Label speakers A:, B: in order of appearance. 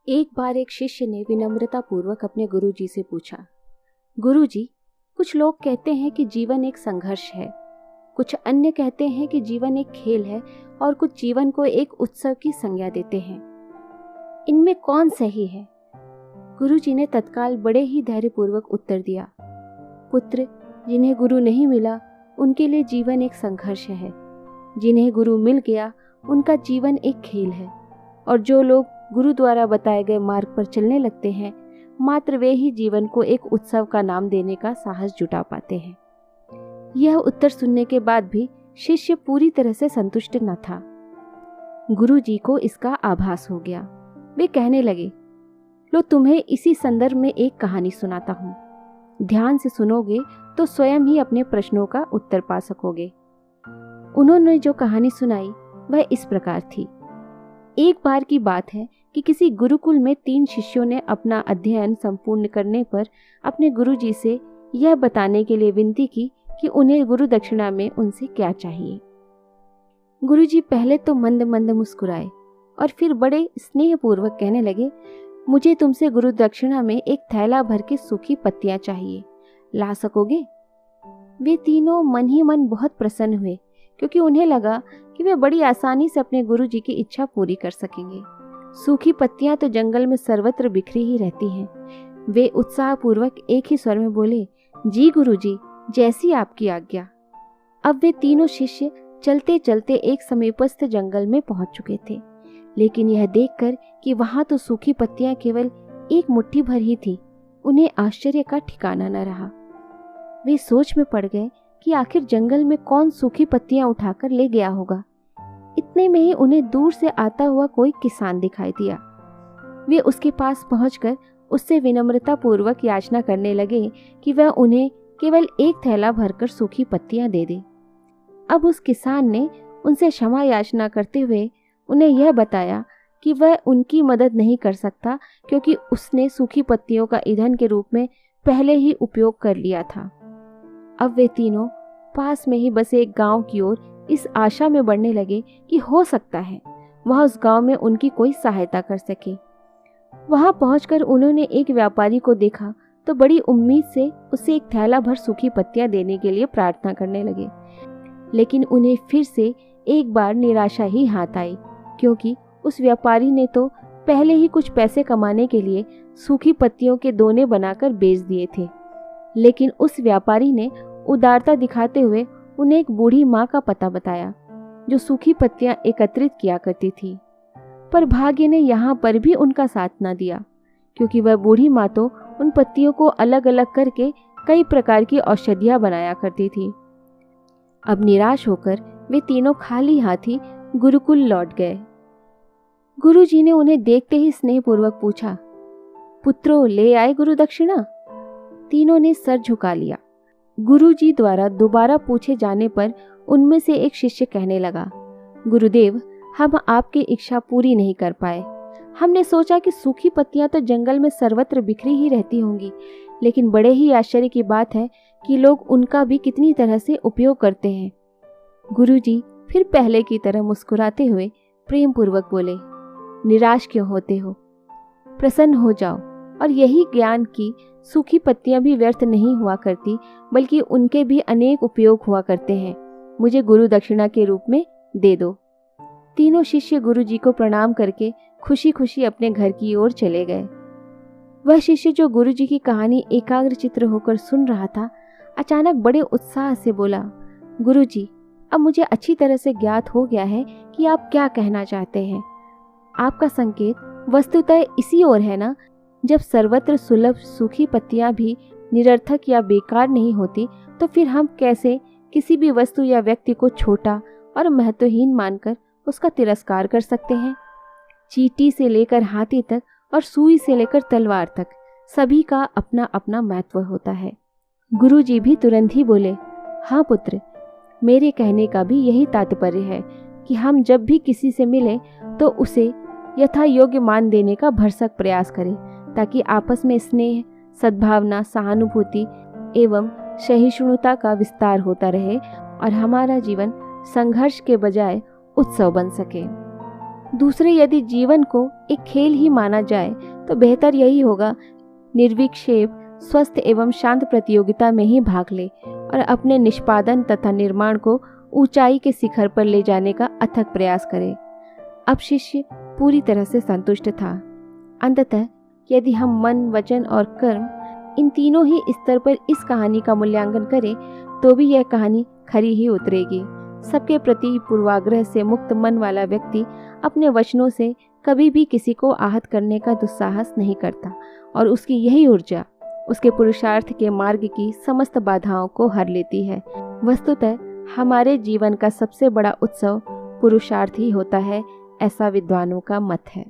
A: एक बार एक शिष्य ने विनम्रता पूर्वक अपने गुरुजी से पूछा, गुरुजी, कुछ लोग कहते हैं कि जीवन एक संघर्ष है, कुछ अन्य कहते हैं कि जीवन एक खेल है और कुछ जीवन को एक उत्सव की संज्ञा देते हैं। इनमें कौन सही है? गुरुजी ने तत्काल बड़े ही धैर्यपूर्वक उत्तर दिया, पुत्र, जिन्हें गुरु नहीं मिला उनके लिए जीवन एक संघर्ष है, जिन्हें गुरु मिल गया उनका जीवन एक खेल है, और जो लोग गुरु द्वारा बताए गए मार्ग पर चलने लगते हैं, मात्र वे ही जीवन को एक उत्सव का नाम देने का साहस जुटा पाते हैं। यह उत्तर सुनने के बाद भी शिष्य पूरी तरह से संतुष्ट न था। गुरुजी को इसका आभास हो गया। वे कहने लगे, लो तुम्हें इसी संदर्भ में एक कहानी सुनाता हूँ। ध्यान से सुनोगे तो स्वयं ही अपने प्रश्नों का उत्तर पा सकोगे। उन्होंने जो कहानी सुनाई वह इस प्रकार थी। एक बार की बात है कि किसी गुरुकुल में 3 शिष्यों ने अपना अध्ययन संपूर्ण करने पर अपने गुरुजी से यह बताने के लिए विनती की कि उन्हें गुरु दक्षिणा में उनसे क्या चाहिए। गुरुजी पहले तो मंद मंद मुस्कुराए और फिर बड़े स्नेहपूर्वक कहने लगे, मुझे तुमसे गुरु दक्षिणा में एक थैला भर के सूखी पत्तियां चाहिए, ला सकोगे? वे तीनों मन ही मन बहुत प्रसन्न हुए, क्योंकि उन्हें लगा कि वे बड़ी आसानी से अपने गुरुजी की इच्छा पूरी कर सकेंगे। सूखी पत्तियां तो जंगल में सर्वत्र बिखरी ही रहती हैं। वे उत्साहपूर्वक एक ही स्वर में बोले, जी गुरुजी, जैसी आपकी आज्ञा। अब वे तीनों शिष्य चलते चलते एक समीपस्थ जंगल में पहुंच चुके थे, लेकिन यह देखकर कि वहां तो सूखी पत्तियां केवल एक मुट्ठी भर ही थी, उन्हें आश्चर्य का ठिकाना न रहा। वे सोच में पड़ गए कि आखिर जंगल में कौन सूखी पत्तियां उठाकर ले गया होगा। इतने में ही उन्हें दूर से आता हुआ कोई किसान दिखाई दिया। वे उसके पास पहुंचकर उससे विनम्रता पूर्वक याचना करने लगे कि वह उन्हें केवल एक थैला भरकर सूखी पत्तियां दे दे। अब उस किसान ने उनसे क्षमा याचना करते हुए उन्हें यह बताया कि वह उनकी मदद नहीं कर सकता, क्योंकि उसने सूखी पत्तियों का ईंधन के रूप में पहले ही उपयोग कर लिया था। अब वे तीनों पास में ही बसे एक गांव की ओर इस आशा में बढ़ने लगे कि हो सकता है वह उस गांव में उनकी कोई सहायता कर सके। वहां पहुंचकर उन्होंने एक व्यापारी को देखा तो बड़ी उम्मीद से उसे एक थैला भर सूखी पत्तियां देने के लिए प्रार्थना करने लगे, लेकिन उन्हें फिर से एक बार निराशा ही हाथ आई, क्योंकि उस व्यापारी ने तो पहले ही कुछ पैसे कमाने के लिए सूखी पत्तियों के दोने बनाकर बेच दिए थे। लेकिन उस व्यापारी ने उदारता दिखाते हुए उन्हें एक बूढ़ी माँ का पता बताया, जो सूखी पत्तियां एकत्रित किया करती थी। पर भाग्य ने यहाँ पर भी उनका साथ न दिया, क्योंकि वह बूढ़ी माँ तो उन पत्तियों को अलग अलग करके कई प्रकार की औषधियाँ बनाया करती थी। अब निराश होकर वे तीनों खाली हाथी गुरुकुल लौट गए। गुरुजी ने उन्हें देखते ही स्नेहपूर्वक पूछा, पुत्रों, ले आए गुरु दक्षिणा? तीनों ने सर झुका लिया। गुरुजी द्वारा दोबारा पूछे जाने पर उनमें से एक शिष्य कहने लगा, गुरुदेव, हम आपकी इच्छा पूरी नहीं कर पाए। हमने सोचा कि सूखी पत्तियां तो जंगल में सर्वत्र बिखरी ही रहती होंगी, लेकिन बड़े ही आश्चर्य की बात है कि लोग उनका भी कितनी तरह से उपयोग करते हैं। गुरुजी फिर पहले की तरह मुस्कुराते हुए प्रेम पूर्वक बोले, निराश क्यों होते हो? प्रसन्न हो जाओ, और यही ज्ञान की सूखी पत्तियां भी व्यर्थ नहीं हुआ करती, बल्कि उनके भी अनेक उपयोग हुआ करते हैं। मुझे गुरु दक्षिणा के रूप में दे दो। तीनों शिष्य गुरुजी को प्रणाम करके खुशी खुशी अपने घर की ओर चले गए। वह शिष्य जो गुरुजी की कहानी एकाग्रचित्त होकर सुन रहा था, अचानक बड़े उत्साह से बोला, गुरुजी, अब मुझे अच्छी तरह से ज्ञात हो गया है कि आप क्या कहना चाहते हैं। आपका संकेत वस्तुतः इसी ओर है ना? जब सर्वत्र सुलभ सूखी पत्तियां भी निरर्थक या बेकार नहीं होती, तो फिर हम कैसे किसी भी वस्तु या व्यक्ति को छोटा और महत्वहीन मानकर उसका तिरस्कार कर सकते हैं? चींटी से लेकर हाथी तक और सुई से लेकर तलवार तक सभी का अपना अपना महत्व होता है। गुरुजी भी तुरंत ही बोले, हाँ पुत्र, मेरे कहने का भी यही तात्पर्य है कि हम जब भी किसी से मिलें तो उसे यथा योग्य मान देने का भरसक प्रयास करें, ताकि आपस में स्नेह, सद्भावना, सहानुभूति एवं सहिष्णुता का विस्तार होता रहे और हमारा जीवन संघर्ष के बजाय उत्सव बन सके। दूसरे, यदि जीवन को एक खेल ही माना जाए तो बेहतर यही होगा निर्विक्षेप, स्वस्थ एवं शांत प्रतियोगिता में ही भाग ले और अपने निष्पादन तथा निर्माण को ऊंचाई के शिखर पर ले जाने का अथक प्रयास करे। अब शिष्य पूरी तरह से संतुष्ट था। अंततः यदि हम मन, वचन और कर्म, इन तीनों ही स्तर पर इस कहानी का मूल्यांकन करें तो भी यह कहानी खरी ही उतरेगी। सबके प्रति पूर्वाग्रह से मुक्त मन वाला व्यक्ति अपने वचनों से कभी भी किसी को आहत करने का दुस्साहस नहीं करता और उसकी यही ऊर्जा उसके पुरुषार्थ के मार्ग की समस्त बाधाओं को हर लेती है। वस्तुतः हमारे जीवन का सबसे बड़ा उत्सव पुरुषार्थ ही होता है, ऐसा विद्वानों का मत है।